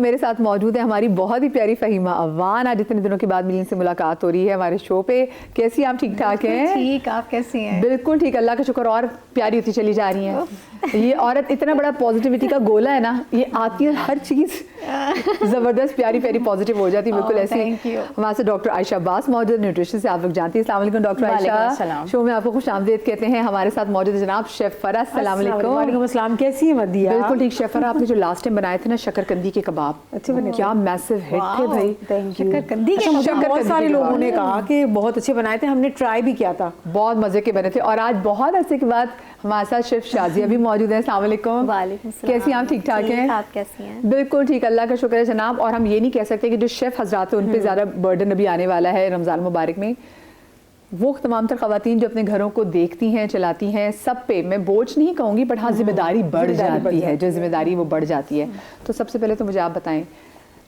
میرے ساتھ موجود ہے ہماری بہت ہی پیاری فہیمہ عوان. آج اتنے دنوں کے بعد ملین سے ملاقات ہو رہی ہے ہمارے شو پہ. کیسی آپ؟ ٹھیک ٹھاک ہیں؟ ٹھیک, آپ کیسی ہیں؟ بالکل ٹھیک, اللہ کا شکر. اور پیاری ہوتی چلی جا رہی ہیں. یہ عورت اتنا بڑا پازیٹیوٹی کا گولا ہے نا, یہ آتی ہے ہر چیز زبردست پیاری پیاری پازیٹیو ہو جاتی ہے. بالکل ایسی. ہمارے سے ڈاکٹر عائشہ عباس موجود, نیوٹریشن سے, آپ لوگ جانتی ہیں. السلام علیکم ڈاکٹر عائشہ. شو میں آپ کو خوش آمدید کہتے ہیں. ہمارے ساتھ موجود ہے جناب شیف فرح. السلام علیکم. وعلیکم السلام. کیسی ہیں مدیہ؟ بالکل ٹھیک. شیف فرح, آپ نے جو لاسٹ ٹائم بنائے تھے نا شکرکندی کے کباب, کیا میسو ہٹ تھے بھائی. شکرکندی کے بہت سارے لوگوں نے کہا کہ بہت اچھے بنائے تھے, ہم نے ٹرائی بھی کیا تھا, بہت مزے کے بنے تھے. اور آج بہت عرصے کے بعد ہمارے ساتھ شیف شازیہ بھی موجود ہیں. السلام علیکم. وعلیکم السلام. کیسی ہیں آپ؟ ٹھیک ٹھاک ہیں؟ آپ کیسی ہیں؟ بالکل ٹھیک, اللہ کا شکر ہے جناب. اور ہم یہ نہیں کہہ سکتے کہ جو شیف حضرات ہیں ان پہ زیادہ برڈن ابھی آنے والا ہے رمضان مبارک میں. وہ تمام تر خواتین جو اپنے گھروں کو دیکھتی ہیں, چلاتی ہیں, سب پہ میں بوجھ نہیں کہوں گی, بٹ ہاں ذمہ داری بڑھ جاتی ہے. جو ذمہ داری وہ بڑھ جاتی ہے. تو سب سے پہلے تو مجھے آپ بتائیں,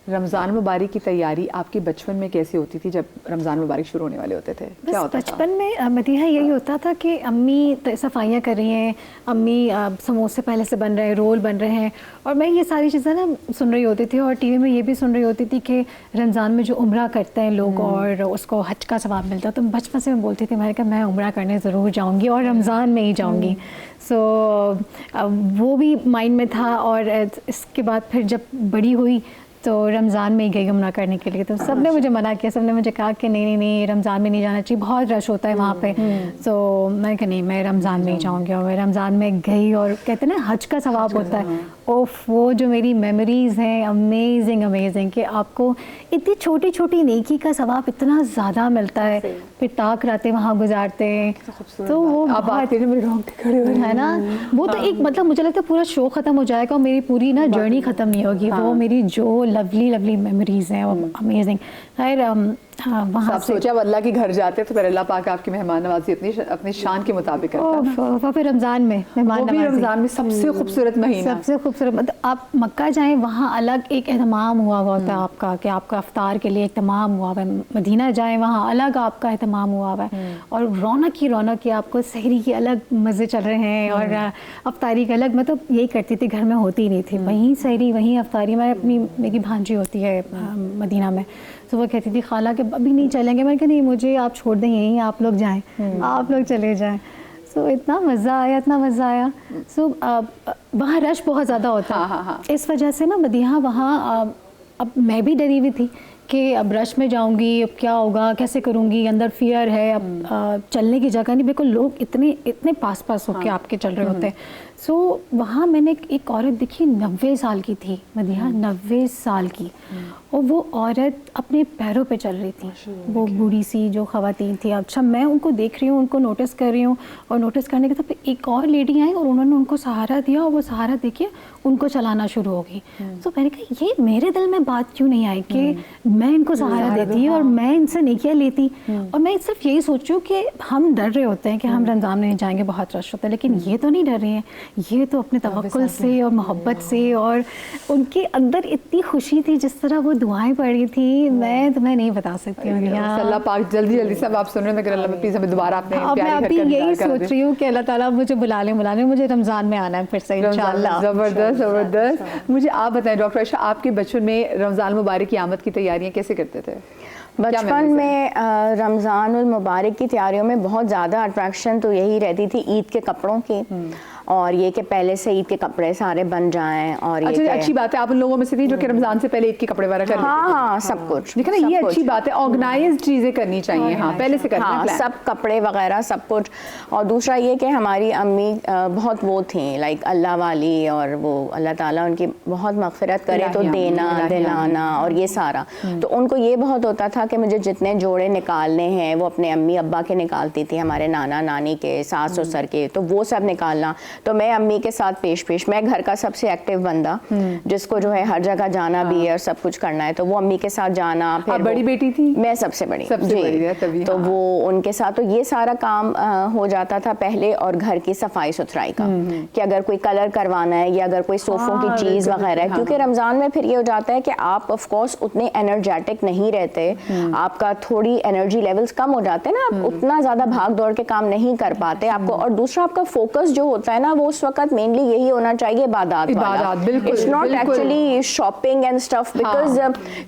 رمضان مبارک کی تیاری آپ کے بچپن میں کیسی ہوتی تھی جب رمضان مبارک شروع ہونے والے ہوتے تھے؟ کیا ہوتا تھا بچپن میں؟ مدیحہ یہی ہوتا تھا کہ امی صفائیاں کر رہی ہیں, امی سموسے پہلے سے بن رہے ہیں, رول بن رہے ہیں, اور میں یہ ساری چیزیں نا سن رہی ہوتی تھی. اور ٹی وی میں یہ بھی سن رہی ہوتی تھی کہ رمضان میں جو عمرہ کرتے ہیں لوگ اور اس کو حج کا ثواب ملتا ہے. تو بچپن سے میں بولتی تھی, میں نے کہا میں عمرہ کرنے ضرور جاؤں گی اور رمضان میں ہی جاؤں گی. سو وہ بھی مائنڈ میں تھا. اور اس کے بعد پھر جب بڑی ہوئی تو رمضان میں ہی گئی عمرہ کرنے کے لیے. تو سب نے مجھے منع کیا, سب نے مجھے کہا کہ نہیں رمضان میں نہیں جانا چاہیے, بہت رش ہوتا ہے وہاں پہ. تو میں نے کہا نہیں, میں رمضان میں ہی جاؤں گی. اور میں رمضان میں گئی, اور کہتے ہیں نا حج کا ثواب ہوتا ہے. اوف, وہ جو میری میموریز ہیں امیزنگ کہ آپ کو اتنی چھوٹی چھوٹی نیکی کا ثواب اتنا زیادہ ملتا ہے. پھر تاک راتیں وہاں گزارتے ہیں, تو وہ ہے نا, وہ تو ایک مطلب مجھے لگتا ہے پورا شو ختم ہو جائے گا اور میری پوری نا جرنی ختم نہیں ہوگی. وہ میری جو لولی میموریز ہیں, وہ امیزنگ. خیر وہاں سے سوچا اللہ کے گھر جاتے تو پھر اللہ پاک آپ کی مہمان نوازی اپنی شان کے مطابق کرتا. پھر رمضان میں مہمان نوازی, رمضان میں سب سے خوبصورت مہینہ, سب سے خوبصورت. مطلب آپ مکہ جائیں, وہاں الگ ایک اہتمام ہوا ہوتا ہے آپ کا, کہ آپ کا افطار کے لیے اہتمام ہوا ہوا ہے. مدینہ جائیں, وہاں الگ آپ کا اہتمام ہوا ہوا ہے. اور رونق کی آپ کو سحری کی الگ مزے چل رہے ہیں, اور افطاری کے الگ. میں تو یہی کرتی تھی, گھر میں ہوتی نہیں تھی, وہیں سحری وہیں افطاری. میں میری بھانجی ہوتی ہے مدینہ میں, تو وہ کہتی تھی خالہ کہ ابھی نہیں چلیں گے. میں کہ نہیں, مجھے آپ چھوڑ دیں یہیں, آپ لوگ جائیں, آپ لوگ چلے جائیں. سو اتنا مزہ آیا. سو وہاں رش بہت زیادہ ہوتا ہے, اس وجہ سے نا مدیحہ وہاں اب میں بھی ڈری ہوئی تھی کہ اب رش میں جاؤں گی, اب کیا ہوگا, کیسے کروں گی, اندر فیئر ہے, اب چلنے کی جگہ نہیں. بالکل لوگ اتنے پاس ہو کے آپ کے چل رہے ہوتے ہیں. سو وہاں میں نے ایک عورت دیکھی, 90 سال کی تھی مدیحہ, 90 سال کی, اور وہ عورت اپنے پیروں پہ چل رہی تھی. وہ بوڑھی سی جو خواتین تھی. اچھا میں ان کو دیکھ رہی ہوں, ان کو نوٹس کر رہی ہوں, اور نوٹس کرنے کے بعد ایک اور لیڈی آئی اور انہوں نے ان کو سہارا دیا, اور وہ سہارا دے کے ان کو چلانا شروع ہو گئی. تو میں نے کہا یہ میرے دل میں بات کیوں نہیں آئی کہ میں ان کو سہارا دیتی اور میں ان سے نیکیاں لیتی. اور میں صرف یہی سوچوں کہ ہم ڈر رہے ہوتے ہیں کہ ہم رمضان میں نہیں جائیں گے, بہت رش ہوتا ہے, لیکن یہ تو نہیں ڈر رہی ہیں. یہ تو اپنے توکل سے اور محبت سے, اور ان کے اندر اتنی خوشی تھی, جس طرح وہ دعائیں پڑھ رہی تھی, میں تمہیں نہیں بتا سکتی ہوں. اللہ پاک جلدی سے آپ سن رہے ہیں, اللہ پلیز ہمیں دوبارہ اپنے میں یہی سوچ رہی ہوں کہ اللہ تعالیٰ مجھے بلا لیں, مجھے رمضان میں آنا ہے پھر سے انشاءاللہ. زبردست. مجھے آپ بتائیں ڈاکٹر عائشہ, آپ کے بچپن میں رمضان مبارک کی آمد کی تیاریاں کیسے کرتے تھے؟ بچپن میں رمضان المبارک کی تیاریوں میں بہت زیادہ اٹریکشن تو یہی رہتی تھی عید کے کپڑوں کی, اور یہ کہ پہلے سے عید کے کپڑے سارے بن جائیں. اور یہ اچھی بات ہے, آپ ان لوگوں میں سے تھی جو کہ رمضان سے پہلے عید کے کپڑے وغیرہ کر لیتے تھے. ہاں سب کچھ, دیکھیں نا, یہ اچھی بات ہے, آرگنائزڈ چیزیں کرنی چاہیے. ہاں پہلے سے کرنا ہے, سب کپڑے وغیرہ سب کچھ. اور دوسرا یہ کہ ہماری امی بہت وہ تھیں لائک اللہ والی, اور وہ اللہ تعالیٰ ان کی بہت مغفرت کرے, تو دینا دلانا اور یہ سارا. تو ان کو یہ بہت ہوتا تھا کہ مجھے جتنے جوڑے نکالنے ہیں وہ اپنے امی ابا کے نکالتی تھی, ہمارے نانا نانی کے, ساس سسر کے, تو وہ سب نکالنا. تو میں امی کے ساتھ پیش میں گھر کا سب سے ایکٹیو بندہ, جس کو جو ہے ہر جگہ جانا بھی ہے اور سب کچھ کرنا ہے, تو وہ امی کے ساتھ جانا. پھر بڑی بیٹی تھی, میں سب سے بڑی, تو وہ ان کے ساتھ, تو یہ سارا کام ہو جاتا تھا پہلے. اور گھر کی صفائی ستھرائی کا, کہ اگر کوئی کلر کروانا ہے یا اگر کوئی صوفوں کی چیز وغیرہ ہے, کیونکہ رمضان میں پھر یہ ہو جاتا ہے کہ آپ آف کورس اتنے انرجیٹک نہیں رہتے, آپ کا تھوڑی انرجی لیولز کم ہو جاتے ہیں نا, آپ اتنا زیادہ بھاگ دوڑ کے کام نہیں کر پاتے آپ کو. اور دوسرا آپ کا فوکس جو ہوتا ہے نا ना वो उस वक्त मेनली यही होना चाहिए, इबादत वाला। बिल्कुल, it's not actually shopping and stuff, because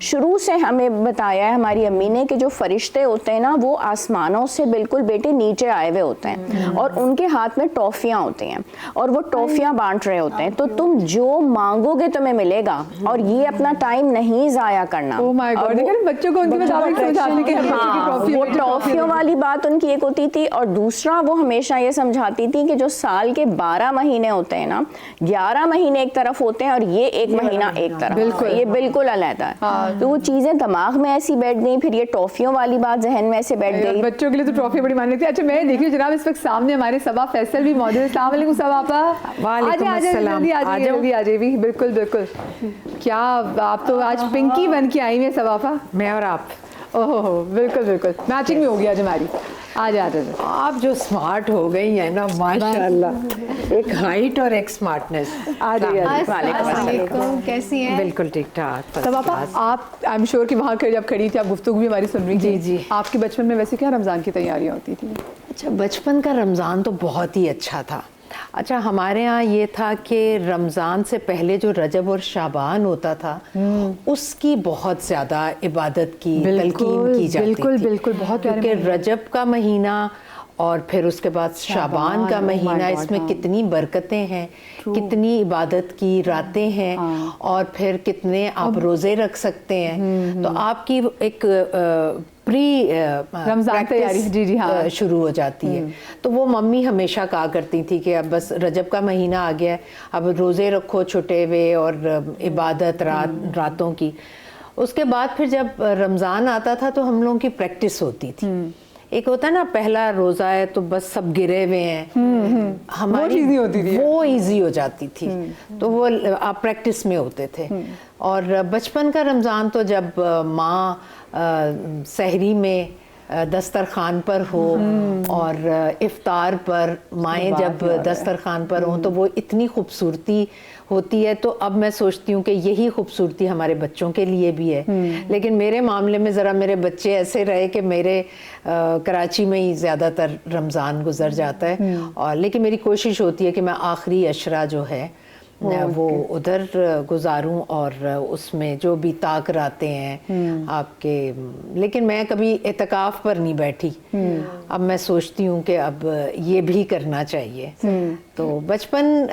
शुरू से हमें बताया है हमारी अम्मी ने कि जो फरिश्ते होते हैं ना वो आसमानों से बिल्कुल बेटे नीचे आए हुए होते हैं और उनके हाथ में टॉफियां होती हैं और वो टॉफियां बांट रहे होते हैं। तो तुम जो मांगोगे तुम्हें मिलेगा और ये अपना टाइम नहीं जाया करना। ओह माय गॉड, लेकिन बच्चों को उनके मुताबिक समझाने के लिए वो टॉफियों वाली बात उनकी एक होती थी, और दूसरा वो हमेशा ये समझाती थी कि जो साल के 12 महीने होते हैं ना, 11 महीने एक तरफ होते हैं और ये एक महीना एक तरफ, ये बिल्कुल अलग है। तो वो चीजें दिमाग में ऐसी बैठ गई, फिर ये टॉफियों वाली बात जहन में ऐसे बैठ गई। बच्चों के लिए तो ट्रॉफी बड़ी मान लेती है। अच्छा मैं देख रही हूँ जनाब इस वक्त सामने हमारे सबा फैसल भी मौजूद है। अस्सलाम वालेकुम सबा आपा। वालेकुम अस्सलाम। आ जाइए भी, बिल्कुल बिल्कुल। क्या आप तो आज पिंकी बन के आई हैं सबा आपा। मैं और आप, ओहो बिल्कुल बिल्कुल, मैचिंग में हो गया आज हमारी। आ जाते आप जो स्मार्ट हो गई है ना माशाल्लाह, एक हाइट और एक स्मार्टनेस। आ जाइए। अस्सलाम, कैसी हैं? बिल्कुल ठीक ठाक। तब आप आई एम श्योर कि वहाँ जब खड़ी थी आप गुफ्तगू भी हमारी सुन रही थी। जी। आपके बचपन में वैसे क्या रमज़ान की तैयारियाँ होती थी? अच्छा, बचपन का रमज़ान तो बहुत ही अच्छा था। अच्छा, हमारे यहाँ ये था कि रमज़ान से पहले जो रजब और शाबान होता था उसकी बहुत ज़्यादा इबादत की तलकीन की जाती थी। बिल्कुल बहुत, क्योंकि रजब का महीना और फिर उसके बाद शाबान का महीना, इसमें कितनी बरकतें हैं, कितनी इबादत की रातें हैं और फिर कितने आप रोज़े रख सकते हैं। तो आपकी एक प्री रमज़ान तैयारी जी हाँ शुरू हो जाती है। तो वो मम्मी हमेशा कहा करती थी कि अब बस रजब का महीना आ गया है, अब रोज़े रखो छुटे हुए और इबादत रातों की। उसके बाद फिर जब रमज़ान आता था तो हम लोगों की प्रैक्टिस होती थी। एक होता है ना, पहला रोज़ा है तो बस सब गिरे हुए हैं, हमारी वो इजी हो जाती थी। तो वो आप प्रैक्टिस में होते थे। और बचपन का रमज़ान तो जब माँ सहरी में दस्तरखान पर हो और इफ्तार पर माएँ जब दस्तरखान पर हों तो वो इतनी खूबसूरती होती है। तो अब मैं सोचती हूँ कि यही खूबसूरती हमारे बच्चों के लिए भी है। लेकिन मेरे मामले में ज़रा मेरे बच्चे ऐसे रहे कि मेरे कराची में ही ज़्यादातर रमज़ान गुजर जाता है। और लेकिन मेरी कोशिश होती है कि मैं आखिरी अशरा जो है वो उधर गुजारूं और उसमें जो भी ताक राते हैं आपके। लेकिन मैं कभी एतकाफ़ पर नहीं बैठी। अब मैं सोचती हूँ कि अब ये भी करना चाहिए। तो बचपन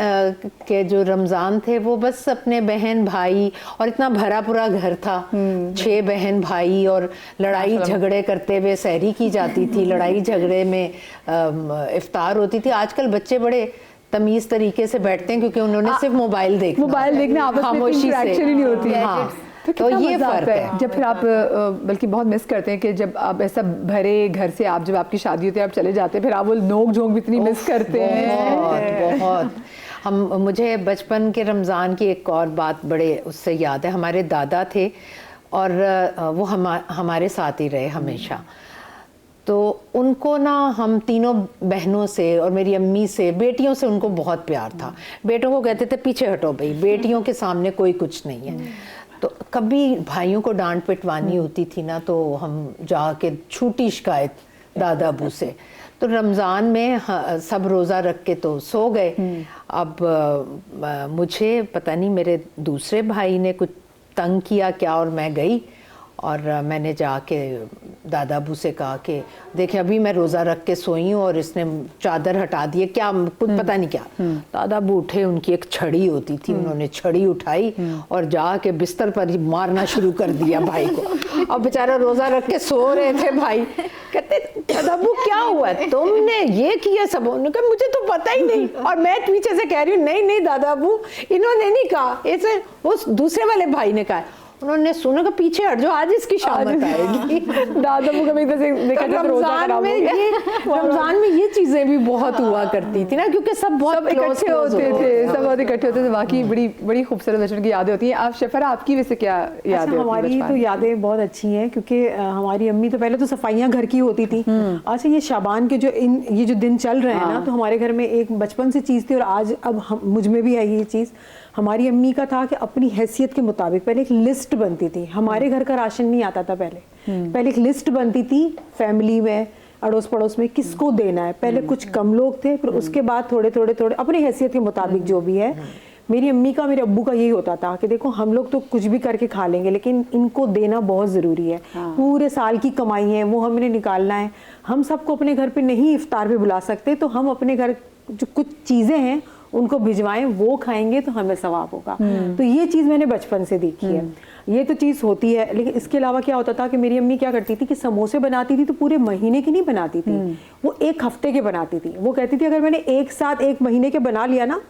के जो रमज़ान थे वो बस अपने बहन भाई, और इतना भरा पूरा घर था, 6 बहन भाई, और लड़ाई झगड़े करते हुए सहरी की जाती थी, लड़ाई झगड़े में इफ्तार होती थी। आजकल बच्चे बड़े तमीज़ तरीके से बैठते हैं क्योंकि उन्होंने सिर्फ मोबाइल देखना आपस में खामोशी से इंटरेक्शन ही नहीं होती है। हाँ, तो ये फर्क है। जब फिर आप बल्कि बहुत मिस करते हैं कि जब आप ऐसा भरे घर से आप जब आपकी शादी होती है आप चले जाते हैं, फिर आप वो नोक झोंक भी इतनी मिस करते हैं। बहुत मुझे बचपन के रमज़ान की एक और बात बड़े उससे याद है। हमारे दादा थे और वो हमारे साथ ही रहे हमेशा। तो उनको ना हम तीनों बहनों से और मेरी अम्मी से, बेटियों से उनको बहुत प्यार था। बेटों को कहते थे पीछे हटो भाई, बेटियों के सामने कोई कुछ नहीं है। तो कभी भाइयों को डांट पिटवानी होती थी ना तो हम जाके छूटी शिकायत दादा अबू से। तो रमज़ान में सब रोज़ा रख के तो सो गए। अब मुझे पता नहीं मेरे दूसरे भाई ने कुछ तंग किया क्या, और मैं गई और मैंने जाके दादा अबू से कहा कि देखें अभी मैं रोज़ा रख के सोई हूँ और इसने चादर हटा दी है, क्या कुछ पता नहीं क्या। दादा अबू उठे, उनकी एक छड़ी होती थी, उन्होंने छड़ी उठाई और जाके बिस्तर पर ही मारना शुरू कर दिया भाई को। अब बेचारा रोज़ा रख के सो रहे थे भाई, कहते दादा अबू क्या हुआ, तुमने ये किया सब? उन्होंने कहा मुझे तो पता ही नहीं। और मैं पीछे से कह रही हूँ नहीं दादा अबू इन्होंने नहीं कहा, ऐसे उस दूसरे वाले भाई ने कहा। उन्होंने सुना कि पीछे हट जाओ आज इसकी शामत आएगी। दादा को कभी देखा रमज़ान में ये चीज़ें भी बहुत हुआ करती थी ना, क्योंकि सब बहुत इकट्ठे होते थे, सब बहुत इकट्ठे होते थे। वाकई बड़ी बड़ी खूबसूरत बचपन की यादें होती हैं। आप शफरा, आपकी वैसे क्या यादें? हमारी तो यादें बहुत अच्छी हैं क्योंकि हमारी अम्मी तो पहले तो सफाइयाँ घर की होती थी। अच्छा, ये शाबान के ये जो दिन चल रहे हैं ना, तो हमारे घर में एक बचपन से चीज़ थी और आज अब मुझ में भी आई ये चीज़। हमारी अम्मी का था कि अपनी हैसियत के मुताबिक पहले एक लिस्ट बनती थी। हमारे घर का राशन नहीं आता था पहले एक लिस्ट बनती थी फैमिली में, अड़ोस पड़ोस में किसको देना है। पहले कुछ कम लोग थे, फिर उसके बाद थोड़े थोड़े थोड़े अपनी हैसियत के मुताबिक जो भी है। मेरी अम्मी का मेरे अब्बू का यही होता था कि देखो हम लोग तो कुछ भी करके खा लेंगे, लेकिन इनको देना बहुत ज़रूरी है। पूरे साल की कमाई है वो हमने निकालना है। हम सबको अपने घर पे नहीं इफ्तार पे बुला सकते, तो हम अपने घर जो कुछ चीज़ें हैं उनको भिजवाएं, वो खाएंगे तो हमें सवाब होगा। तो ये चीज़ मैंने बचपन से देखी है, ये तो चीज़ होती है। लेकिन इसके अलावा क्या होता था कि मेरी अम्मी क्या करती थी कि समोसे बनाती थी तो पूरे महीने की नहीं बनाती थी, वो एक हफ्ते के बनाती थी। वो कहती थी अगर मैंने एक साथ एक महीने के बना लिया ना,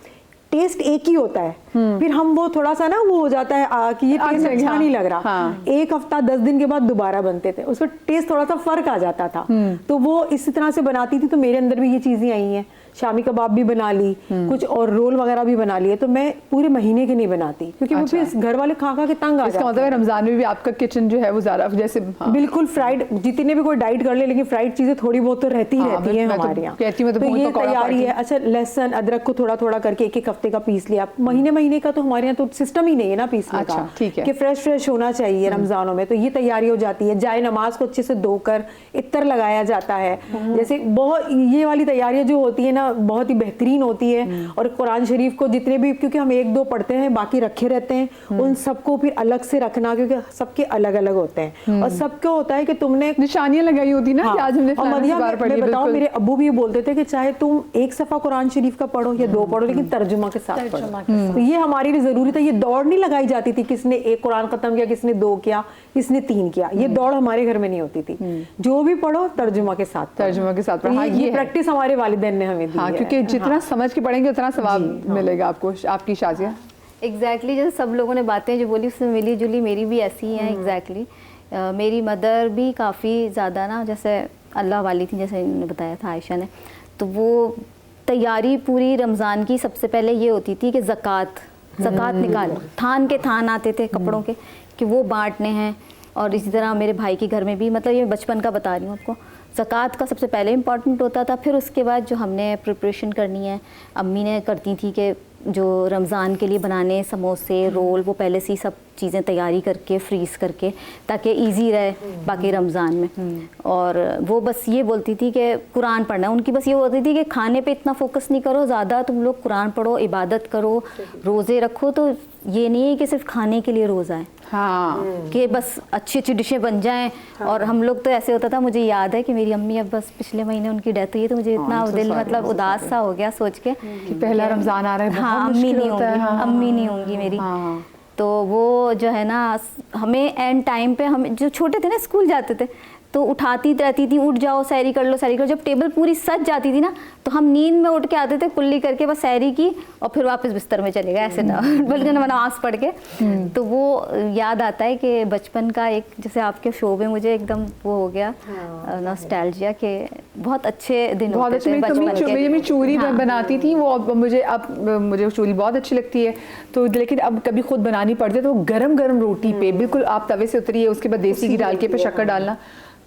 टेस्ट एक ही होता है, फिर हम वो थोड़ा सा ना वो हो जाता है कि ये टेस्ट अच्छा नहीं लग रहा। एक हफ्ता 10 दिन के बाद दोबारा बनते थे, उसमें टेस्ट थोड़ा सा फर्क आ जाता था। तो वो इसी तरह से बनाती थी, तो मेरे अंदर भी ये चीजें आई हैं। शामी कबाब भी बना ली, कुछ और रोल वगैरह भी बना लिए। तो मैं पूरे महीने के नहीं बनाती, क्योंकि वो फिर घर वाले खा खा के तंग आ जाते हैं। इसका मतलब रमजान में भी आपका किचन जो है वो ज़्यादा जैसे बिल्कुल फ्राइड, जितने भी कोई डाइट कर ले, लेकिन फ्राइड चीजें थोड़ी बहुत तो रहती है हमारे यहाँ। तो ये तैयारी है। अच्छा, लहसुन अदरक को थोड़ा थोड़ा करके एक एक हफ्ते का पीस लिया। महीने का तो हमारे यहाँ तो सिस्टम ही नहीं है ना पीसने का, ठीक है, कि फ्रेश होना चाहिए रमजानों में। तो ये तैयारी हो जाती है। जाए नमाज को अच्छे से धोकर इत्तर लगाया जाता है। जैसे बहुत ये वाली तैयारियां जो होती है ना, बहुत ही बेहतरीन होती है। और कुरान शरीफ को जितने भी, क्योंकि हम एक दो पढ़ते हैं, बाकी रखे रहते हैं, उन सबको फिर अलग से रखना, क्योंकि सबके अलग अलग होते हैं। और सबको होता है कि तुमने निशानियां लगाई होती ना कि आज हमने मैं बताऊं, मेरे अब्बू भी ये बोलते थे कि चाहे तुम एक सफा कुरान शरीफ का पढ़ो या 2 पढ़ो, लेकिन तर्जुमा के साथ पढ़ो। तो ये हमारे लिए जरूरी था। ये दौड़ नहीं लगाई जाती थी किसने एक कुरान खत्म किया, किसने 2 किया, किसने 3 किया। ये दौड़ हमारे घर में नहीं होती थी। जो भी पढ़ो तर्जुमा के साथ पढ़ो। ये प्रैक्टिस हमारे वालिदैन ने हमें दी है, क्योंकि जितना समझ के पढ़ेंगे उतना सवाब मिलेगा आपको। आपकी शाजिया? एग्जैक्टली जैसे सब लोगों ने बातें जो बोली उससे मिली जुली मेरी भी ऐसी ही हैं। एग्जैक्टली मेरी मदर भी काफ़ी ज़्यादा ना जैसे अल्लाह वाली थी, जैसे इन्होंने बताया था आयशा ने। तो वो तैयारी पूरी रमज़ान की सबसे पहले ये होती थी कि ज़कात निकाल, थान के थान आते थे कपड़ों के कि वो बांटने हैं। और इसी तरह मेरे भाई के घर में भी, मतलब ये बचपन का बता रही हूँ आपको, ज़कात का सबसे पहले इम्पॉर्टेंट होता था। फिर उसके बाद जो हमने प्रिपरेशन करनी है, अम्मी ने करती थी कि जो रमज़ान के लिए बनाने समोसे रोल, वो पहले से ही सब चीज़ें तैयारी करके फ्रीज़ करके, ताकि इजी रहे बाकी रमज़ान में। और वो बस ये बोलती थी कि कुरान पढ़ना, उनकी बस ये होती थी कि खाने पे इतना फोकस नहीं करो ज़्यादा, तुम लोग कुरान पढ़ो, इबादत करो, रोज़े रखो। तो ये नहीं है कि सिर्फ खाने के लिए रोज़ा है, कि बस अच्छी अच्छी डिशें बन जाएं। और हम लोग तो ऐसे होता था, मुझे याद है कि मेरी अम्मी, अब बस पिछले महीने उनकी डेथ हुई है, तो मुझे इतना दिल मतलब उदास सा हो गया सोच के कि पहला रमज़ान आ रहा है। हाँ, अम्मी नहीं होंगी मेरी। तो वो जो है ना, हमें एंड टाइम पे, हम जो छोटे थे ना स्कूल जाते थे, तो उठाती रहती थी, उठ जाओ सैरी कर लो सैरी कर लो। जब टेबल पूरी सज जाती थी ना, तो हम नींद में उठ के आते थे, कुल्ली करके बस सैरी की और फिर वापस बिस्तर में चले गए, ऐसे ना बल्कि नमाज़ पढ़ के। तो वो याद आता है कि बचपन का एक, जैसे आपके शो में मुझे एकदम वो हो गया नॉस्टैल्जिया के बहुत अच्छे दिन होते थे बचपन के। मैं चूरी बनाती थी वो, अब मुझे चूरी बहुत अच्छी लगती है। तो लेकिन अब कभी खुद बनानी पड़ती है, तो गरम गरम रोटी पे बिल्कुल आप तवे से उतरी है, उसके बाद देसी घी डाल के पे शक्कर डालना।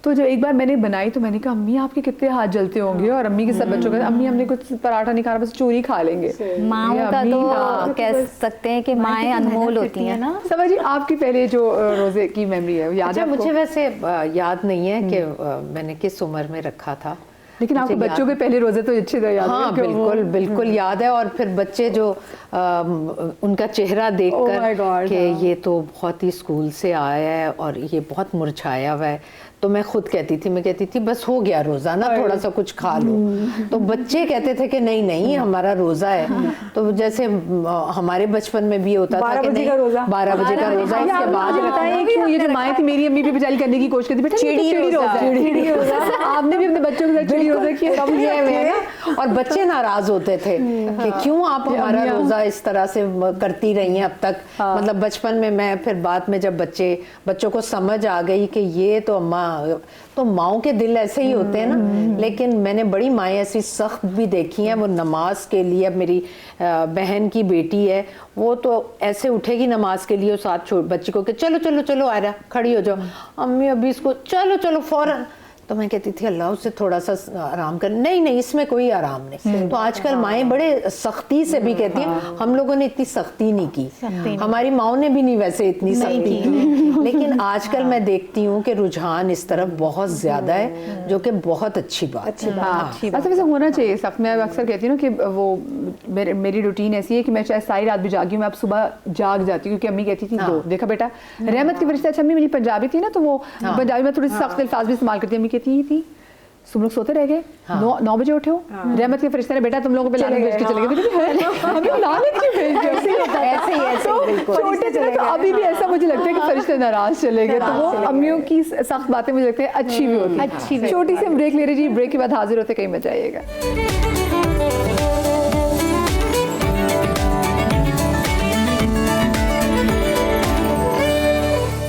तो जब एक बार मैंने बनाई तो मैंने कहा अम्मी आपके कितने हाथ जलते होंगे। और अम्मी के सब बच्चों का, अम्मी हमने कुछ पराठा नहीं खाना, बस चूरी खा लेंगे। माँओं का तो कह सकते हैं कि माएँ अनमोल होती हैं ना। समझ जी, आपकी पहले जो रोजे की मेमोरी है याद है? मुझे वैसे याद नहीं है कि मैंने किस उम्र में रखा था, लेकिन आपको बच्चों के पहले रोजे तो अच्छे से याद है? हाँ, बिल्कुल याद है। और फिर बच्चे जो उनका चेहरा देखकर कि ये तो बहुत ही स्कूल से आया है और ये बहुत मुरझाया हुआ है, तो मैं खुद कहती थी बस हो गया रोज़ा ना, थोड़ा सा कुछ खा लो। तो बच्चे कहते थे कि नहीं हमारा रोज़ा है। तो जैसे हमारे बचपन में भी होता था कि 12 बजे का रोज़ा। इसके बाद ये जो माएँ थी, मेरी अम्मी भी बेचारी करने की कोशिश करती, बेटा चिड़ी रोज़ा। आपने भी अपने बच्चों के साथ चिड़ी रोज़ा किया? और बच्चे नाराज होते थे कि क्यों आप हमारा रोज़ा इस तरह से करती रही हैं अब तक। मतलब बचपन में, मैं फिर बाद में जब बच्चों को समझ आ गई कि ये तो अम्मा, तो माओं के दिल ऐसे ही होते हैं ना। लेकिन मैंने बड़ी माएँ ऐसी सख्त भी देखी हैं, वो नमाज के लिए, अब मेरी बहन की बेटी है, वो तो ऐसे उठेगी नमाज के लिए, साथ बच्ची को कि चलो आयरा खड़ी हो जाओ, अम्मी अभी इसको चलो फौरन। तो मैं कहती थी अल्लाह उससे थोड़ा सा आराम कर, नहीं इसमें कोई आराम नहीं। तो आजकल माएँ बड़े सख्ती से भी कहती हैं, हम लोगों ने इतनी सख्ती नहीं की, हमारी माओं ने भी नहीं वैसे इतनी सख्ती की। लेकिन आजकल मैं देखती हूँ कि रुझान इस तरफ बहुत ज़्यादा है, जो कि बहुत अच्छी बात है। हाँ, ऐसा वैसे होना चाहिए सख्त। मैं अक्सर कहती हूँ ना कि वो मेरी रूटीन ऐसी है कि मैं चाहे सारी रात भी जागी हूँ, मैं अब सुबह जाग जाती हूँ, क्योंकि अम्मी कहती थी दो देखा बेटा रहमत की फरिश्ता। अच्छा अम्मी मेरी पंजाबी थी ना, तो वो पंजाबी में थोड़ी सी सख्त अल्फाज भी इस्तेमाल करती। अम्मी कहती थी तुम लोग सोते रह गए, 9 बजे उठे हो, रहमत के फरिश्ते ने बेटा तुम लोगों को लाने भेज के चले गए। हमें लाने क्यों भेज गए? ऐसे छोटे से तो अभी भी ऐसा मुझे लगता है कि फरिश्ते नाराज चले गए। तो वो अम्मियों की सख्त बातें मुझे लगता है अच्छी भी होती है। छोटी सी हम ब्रेक ले रहे जी, ब्रेक के बाद हाजिर होते, कहीं मत जाइएगा।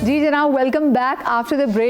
जी जनाब, welcome back after the break.